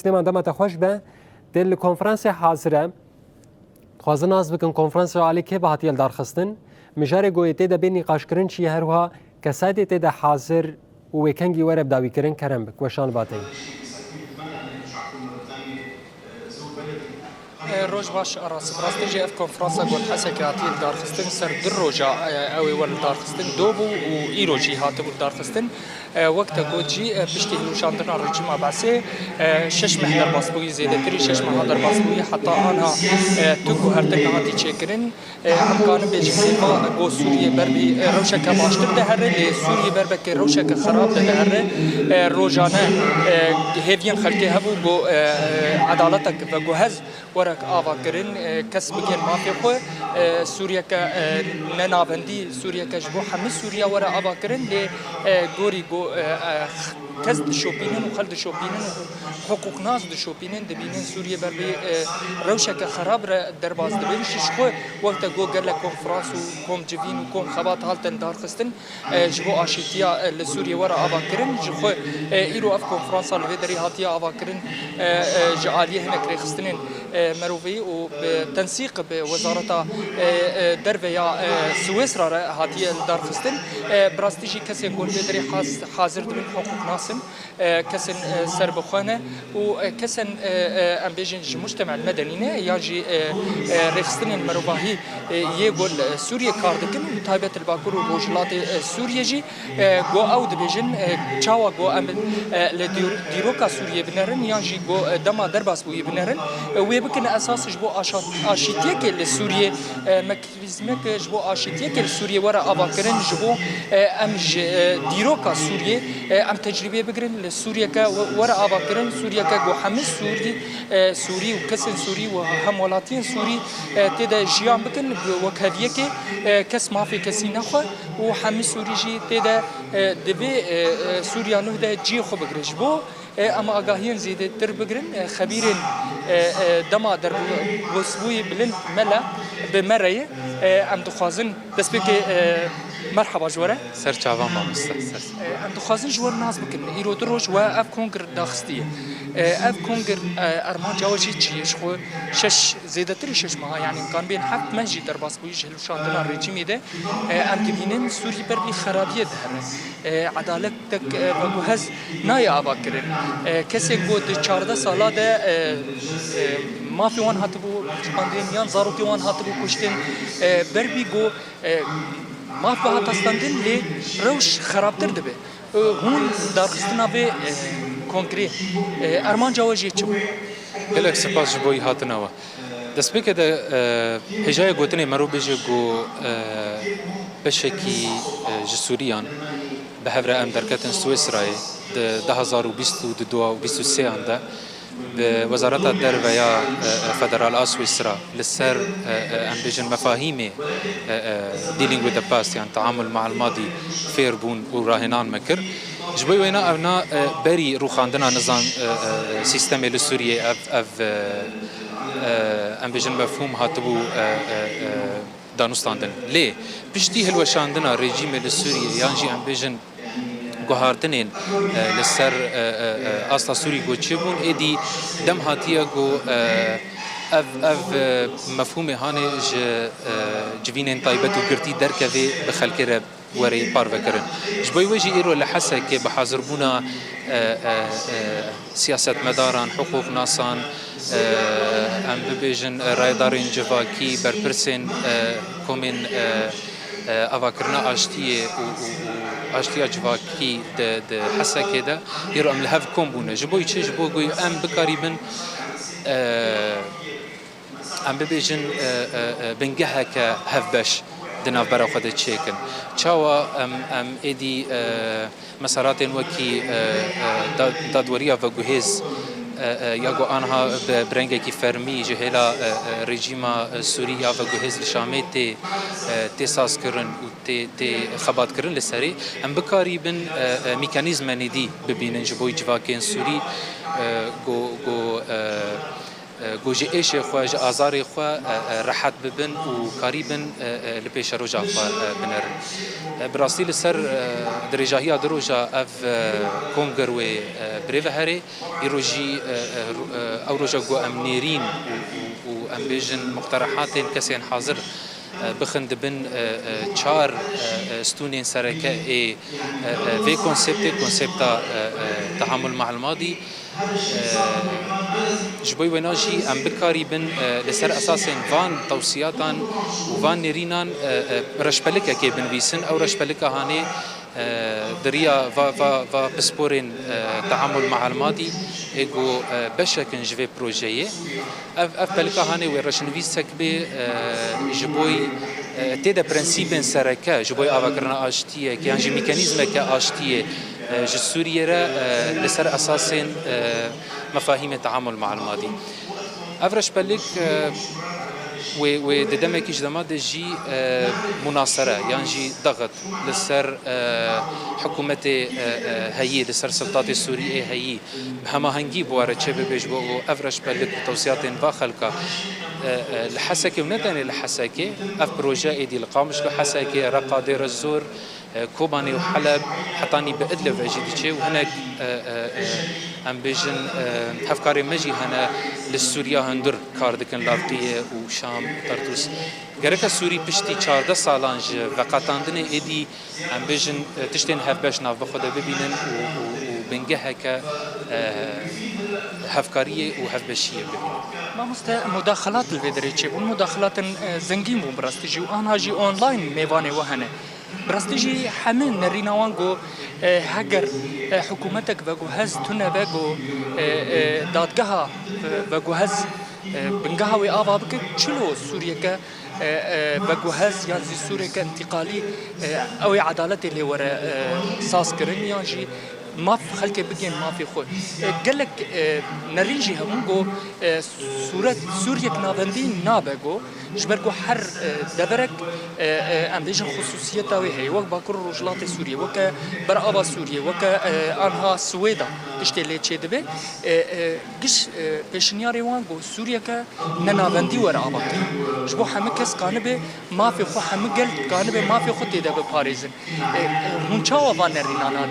سليمان دما تخوش به دل کنفرانس حاضره خوازن از بکن کنفرانس عالی که به هاتیل دارخستن مجاره گویته ده بین نقاش کرن چی هروها کسادی ته ده حاضر و وکنگی وره بداوی کرن کرن بک وشان باتی روج باش راس براستيجي اف كونفرنسا قول حسك هاتيل دارخستن سر در روجا اوي ول دارخستن دوبو و ايروجي هاتبو دارخستن وقت جوجي بشتي هلوشاندنا الرجيم عباسي شش محضر باسبوي زيادة تري شش محضر باسبوي حتى انا توكو هرتك هاتي تشيكرن امكان بيجي سيفا جو سوريا بربي روشك باشتر دهر لي سوريا بربك روشك خراب دهر روجانا هيفين خلقي هبو جو عدالتك وجو هز ورق آوا کرن کس بگن مافی خو سوریه که ننابندی سوریه که جبو همه سوریه ورق آوا کرن لی گوری گو کس دشوبینن و خلد دشوبینن حقوق ناز دشوبینن دبینن سوریه بر بی روشه که خراب را درباز دبین شش خو وقت گو گرل کنفرانس و کم جوین و کم خبات حالتن دارخستن جبو آشتیا لسوریه ورق آوا کرن جخو ایرو اف کنفرانس الودری هاتیا آوا کرن جعالیه هنک رخستنن مروفي وبتنسيق بوزارة دربيا سويسرا هاتي الدارخستن براستيجي كسن يكون بدري حاضر من حقوق ناسن كسن سربخانة وكسن أمبيجن المجتمع المدني يجي رخستن المروفاهي يقول سوريا كاردكن تابعة الباكور وروجلات سوريا جي جو أود بيجن تشاوا جو أمل لديروكا سوريا بنرن يجي جو دما درباس بو يبنرن ويبكن أساس جبو آشتيك لسوريا مكانيزمك جبو آشتيك لسوريا ورا أباكرن جبو أمج ديروكا سوريا أم تجربة بكرن لسوريا كا ورا أباكرن سوريا كا جو حمس سوري وكسن سوري وهم ولاتين سوري تدا جيان بكن وكهذيك كس ما في كسي نخو وحمس سوري جي تدا دبي سوريا نهدا جي خو بكرج بو اما اگاهین زیده تر بگرن خبیرن دما در وسوی بلند ملا بمرأي ام دخوازن دست بك مرحبا جوره سر چاوان مامسته ام دخوازن جور ناز بکن ایرو دروش و اف کنگر داخستیه اف کنگر ارمان جاوجی چیش خو شش زیده تر شش ماه يعني كان بين حق مجي در باس بويش هلوشاندنا الرجيم ده ام تبينن سوري بربي خرابيه ده عدالتك وجهز نايا اباكرن کسی گود 14 ساله ده ما في وان هاتبو پاندمیان زاروکی وان هاتبو کشتن بربی گو ما في هاتستندن لی روش خرابتر دبه هون دارخستنا به کنکری ارمان جواجی چه گلک سپاس جبوی هاتناوا دست بکه ده هجای گوتنی مرو بیجه گو بشکی جسوریان به هفره ام درکتن سویسرای ده 2022 و 23 آنده به وزارت الدربية فدرال سويسرا للسر أمبيجن مفاهيم dealing with the past يعني تعامل مع الماضي فير بون وراهنان مكر جبوي وينا أبنا بري روخاندنا نظام سيستمي للسورية أف أمبيجن مفهوم هاتبو دانوستاندن ليه بشتي هلوشاندنا ريجيم للسورية يعني أمبيجن گوهارتنین لسر اصلا سوری گوچبون ایدی دم هاتیه گو اف مفهوم هانه جوینن طایبت و گرتی درکوی بخلکی رب وری پار وکرن جبوی وجی ایرو لحسه که بحاضر بونا سیاست مداران حقوق ناسان ام ببیجن رایدارین جواکی برپرسن کومن أفكرنا أشتيا جواكي د حسا كده يرو أم لهف كومبونا جبوي تشي جبوي أم بقريبا أم ببيجن بنجها كهف باش دنا برا خد تشيكن تشاوا أم إدي مسارات وكي دادوريا وجهز ياغو آنها برنگه کی فرمی جهلا رژیما سوریا و گهز شامی تی ساز کرن و تی خبات کرن لسری ام بکاری بن میکانیزم ندی ببینن جبوی جواکین سوری گو گوجه ایش خو ج آزار خو راحت ببن و کاری بن لپیش روجا خو بنرن براستی لسر درجاهی دروجا اف کنگر و بریو هری ایروجی او روجا گو امنیرین و ام بیجن مقترحات کسین حاضر بخند بن چار ستونين سركة في كونسبتا تعامل مع الماضي جبوي وناجي ام بكاري بن لسر اساس فان توصياتان وفان نيرينان رشبلكه كي بن بيسن او رشبلكه هاني دريا فا بسبورين تعامل مع الماضي ايجو بشكن جفي بروجيه اف بلكه هاني ورشنفيسك بي جبوي تيدا برنسيبن سركه جبوي افكرنا اشتيه كي انجي ميكانيزم كاشتيه جسوريا لسر اساس مفاهيم التعامل مع الماضي افرش بلك ودمك اجتماع دجي مناصرة يعني جي ضغط لسر حكومة هي لسر سلطات السورية هي هما هنجي بوارد شبه بيجبو أفرش بلد توصيات فاخلك الحسكة ونتاني الحسكة أف بروجاء دي القامش الحسكة رقا دير الزور كوباني وحلب حطاني بأدلف أجيدي وهناك ام بيجن هفكاري مجي هنا للسوريا هندر كاردكن لاقيه وشام طرطوس جركا سوري بشتي 14 سالانج وقاتاندني ايدي ام بيجن تشتين هف باش ناف بخدا ببينن وبنجهك هفكاريه وهفبشيه ما مداخلات الفيدريتشي والمداخلات زنجين براستيجي وانا جي اونلاين ميواني وهنا براستيجي حمل نريناوانغو هاجر حكومتك بجهاز تنا بجو دادجها بجهاز بنجها وآبا بك شلو سوريا ك بجهاز يعني سوريا كانتقالي أو عدالة اللي ورا ساس كرني يعني ما في خلك بيجين ما في خود قال لك نريجي همونجو سوريا كنابندين نابجو جبرجو حر دبرك ام بيجن خصوصيتها وهي وك باكر رجلات سوريا وك برابا سوريا وك انها سويدا تشتي لي تشي دبي قش بيشنياري وانجو سوريا ك ننابندي ورابا جبو حمكس كانبه ما في خو حمقل كانبه ما في خد دبي باريزن هونچاوا فانرينانات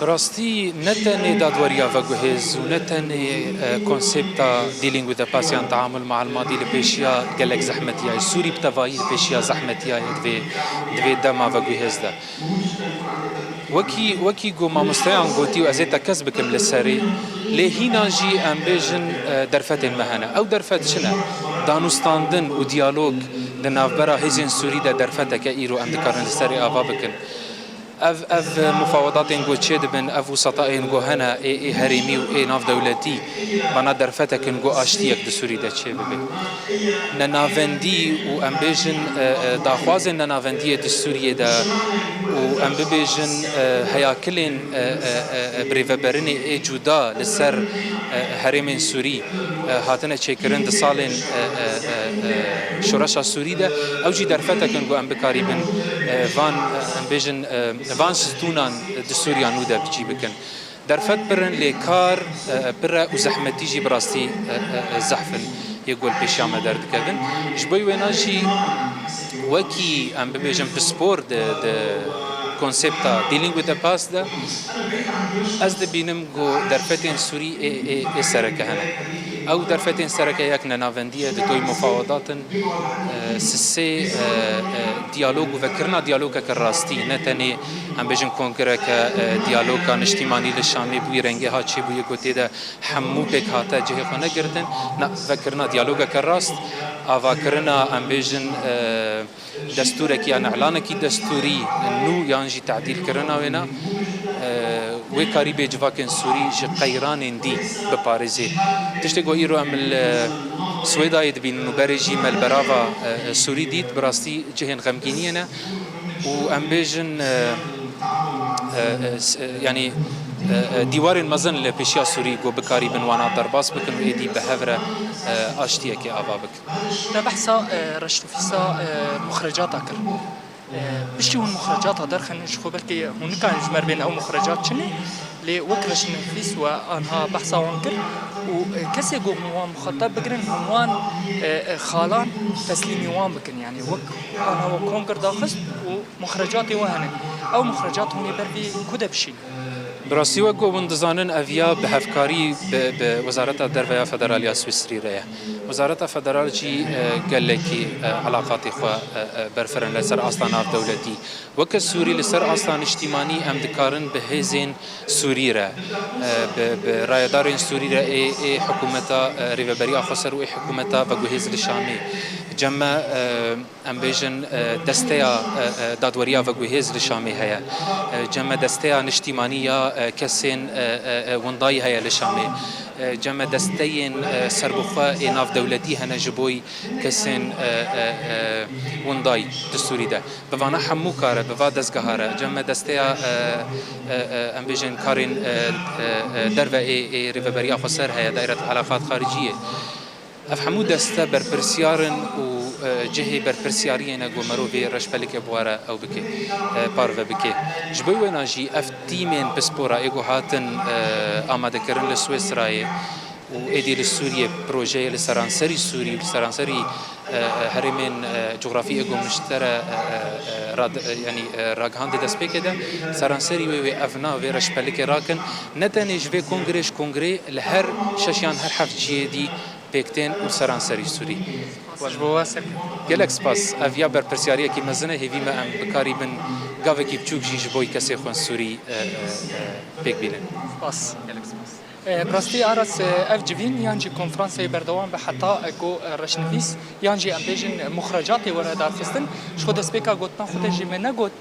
براستي نتني دادوريا وجهز ونتني كونسبتا dealing with the past يعني تعامل مع الماضي لبيشيا قالك زحمتيا السوري بتفايل بيشيا زحمتيا دفي دما وجهز ده وكي جو ما مستعان قوتي وازيتا كسبكم للسري لهنا جي امبيجن درفت المهنة او درفت شنا دانوستاندن وديالوج لنافبرا هزين سوري دا درفتك ايرو ام دكارن للسري افابكن اف مفاوضات نقول تشد بن اف وسطاء نقول هنا اي هريمي واي ناف دولتي بنا درفتك نقول اشتيك دسوري دا تشي ببي ننافندي وامبيجن داخوازن ننافندي دسوري دا وامبيجن هياكلين بريفبرني اي جودا لسر هريمين سوري هاتنا تشيكرن دسالين شرشا سوري دا او جي درفتك نقول ام بكاري بن فان امبيجن فان ستونان دسوريا نودا بجي بكن درفت برن لكار برا وزحمتي جي براستي زحفن يقول بيشامة درد كذن جبوي ويناجي وكي ام ببيجن بسبور د كونسبتا dealing with the past ده از دبينم جو درفتين سوري اي سركه هنا او درفتين سركه يكنا نافنديه دتوي مفاوضات سسي ديالوج وفكرنا ديالوج كراستي نتني ام بيجن كونكرا ديالوج كان اجتماعي للشامي بوي رنگه هاتشي بوي گوتي ده حمو بك هاتا جه خنا گردن نا فكرنا ديالوج كراست افكرنا ام بيجن دستورك يعني اعلانك دستوري نو يانجي تعديل كرنا وينا وكاري بيجواكن سوري جي قيران دي بباريزي تشتغو ايرو ام سويدا يدبين نبرجي مال برافا سوري ديت براستي جهن غمجينينا وام بيجن يعني دیوار مزن لپیشیا سوری گو بکاری بنوانا درباس بکن و ایدی بهفره آشتیه که آوا بک. بحثا رشتو فيسا مخرجات أكل. بشي هون مخرجات درخن شخو بلكي هون كان جمر بين أو مخرجات شنو لوكرش نفيس وأنها بحثا عنكر وكس حسي جو وان مخطط بكرن وان خالان تسليمي وان بكن يعني وك انا وكونكر داخست ومخرجاتي وهن او مخرجاتهم بربي كده بشي براستی وگو بندزانن اویا به هفکاری به وزارت دربیا فدرالیا سوئیسری ره وزارت فدرال جی گلکی علاقاتی خو برفرن لسر اصلا ناف دولتی وک سوری لسر اصلا اجتماعی ام دکارن به هزین سوری ره به رایدارین سوری ره ای حکومتا ریوبری خسر و ای حکومتا وگو هز لشامی جمع ام بیژن دستیا دادوریا وگو هز لشامی هيا جمع دستیا اجتماعی كسين ونداي هيا لشامي جمع دستين سربخوا ناف دولتي هنا جبوي كسين ونداي دستوري ده بفانا حمو كاره بفا دزگهاره جمع دستيا ام بيجن كارين دربه اي ريفبريا خسر هيا دائرة علاقات خارجية افهمو دسته برپرسیارن و جهی برپرسیارین گو مروی رشپلک بواره او بکی پارو بکی جبوی وناجی اف تیمین بسپورا ایگو هاتن آماده کرن لسویسرای و ایدی لسوریه پروژه لسرانسری سوری لسرانسری هرمین جغرافی ایگو مشتره يعني راگهاند دست بکده سرانسری و افنا و رشپلک راکن نتنی جوی کنگره لهر ششیان هر هفت جیدی بيكتين وسرانسري سوري جالك سباس افيا برپرسياريه كي مزنه هيفي ما ام بكاري من غافكي بچوك جي جبوي كسي خون سوري بيك بينن سباس جالك سباس براستي عرس اف جيفين يانجي كونفرنسي بردوان بحطا اكو رشنفيس يانجي امبيجن مخرجاتي ورا دارفستن شو دسبيكا قوتنا خود جي منا قوت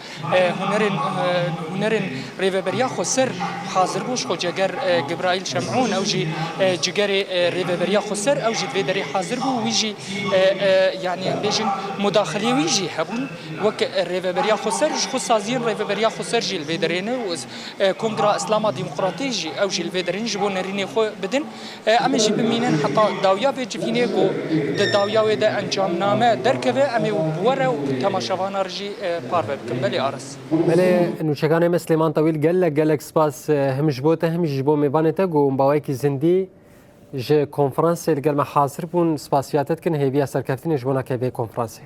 هنرن ريفبريا خو سر حاضر بوش خو جگر جبرائيل شمعون او جي جگر ريفبريا خو سر او جي فيدري حاضر بو ويجي يعني امبيجن مداخلي ويجي هبون وك ريفبريا خو سر خو سازين ريفبريا خو سر جي الفيدرين كونغرا اسلاما ديمقراطي او جي الفيدرين جبو نرینه خو بدن اما جی بمینن حتی داویا و جفینه کو د داویا و د انجام نامه درکوه اما بوره و تماشاوان ارجی پارو بکن بلی آرس بله نوشگان مسلمان طویل گلک سپاس همش بوته همش جبو میبانته گو مباوی کی زندی ج کنفرانس الگل حاضر بون سپاسیاتت کن هیوی سرکفتین جبونا که به کنفرانس